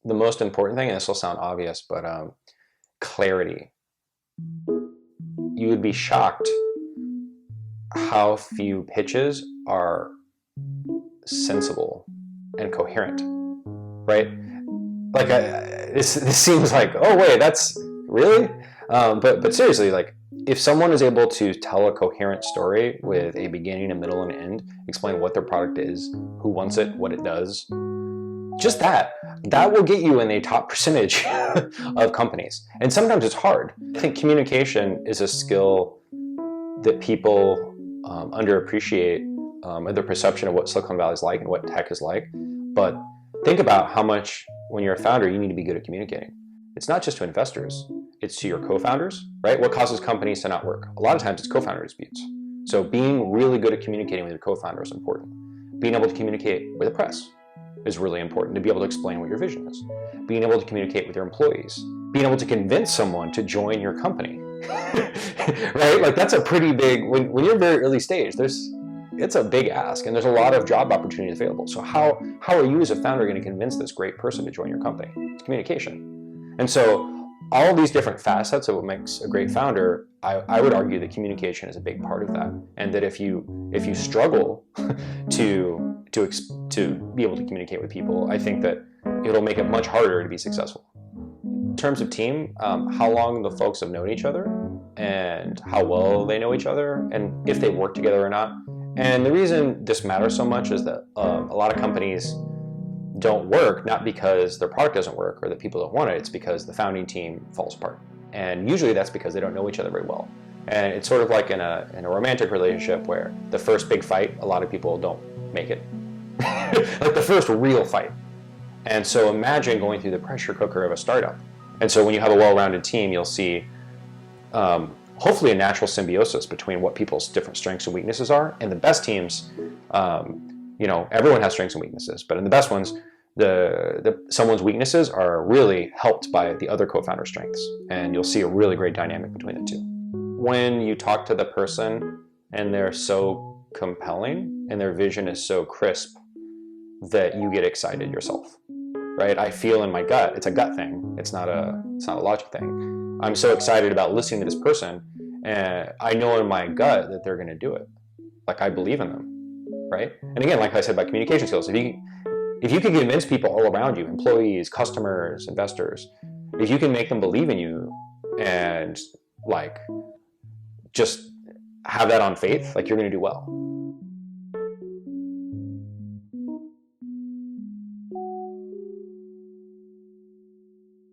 the most important thing, and this will sound obvious, but clarity. You would be shocked how few pitches are sensible and coherent, right? Like this seems like, oh wait, that's really, but seriously, like if someone is able to tell a coherent story with a beginning, a middle, and an end, explain what their product is, who wants it, what it does, just that will get you in a top percentage of companies. And sometimes it's hard. I think communication is a skill that people underappreciate their perception of what Silicon Valley is like and what tech is like. But think about how much, when you're a founder, you need to be good at communicating. It's not just to investors, it's to your co-founders, right? What causes companies to not work? A lot of times it's co-founder disputes. So being really good at communicating with your co-founder is important. Being able to communicate with the press is really important, to be able to explain what your vision is. Being able to communicate with your employees. Being able to convince someone to join your company, right? Like that's a pretty big, when you're very early stage, it's a big ask, and there's a lot of job opportunities available. So how are you as a founder going to convince this great person to join your company? It's communication. And so all of these different facets of what makes a great founder, I would argue that communication is a big part of that. And that if you struggle to be able to communicate with people, I think that it'll make it much harder to be successful. In terms of team, how long the folks have known each other and how well they know each other and if they work together or not. And the reason this matters so much is that a lot of companies don't work, not because their product doesn't work or that people don't want it, it's because the founding team falls apart. And usually that's because they don't know each other very well. And it's sort of like in a romantic relationship where the first big fight, a lot of people don't make it. Like the first real fight. And so imagine going through the pressure cooker of a startup. And so when you have a well-rounded team, you'll see hopefully a natural symbiosis between what people's different strengths and weaknesses are. And the best teams, everyone has strengths and weaknesses, but in the best ones, someone's weaknesses are really helped by the other co-founder's strengths. And you'll see a really great dynamic between the two. When you talk to the person and they're so compelling and their vision is so crisp that you get excited yourself, right? I feel in my gut, it's a gut thing. It's not a logic thing. I'm so excited about listening to this person, and I know in my gut that they're going to do it. Like I believe in them, right? And again, like I said, about communication skills, if you can convince people all around you, employees, customers, investors, if you can make them believe in you and like just have that on faith, like you're going to do well.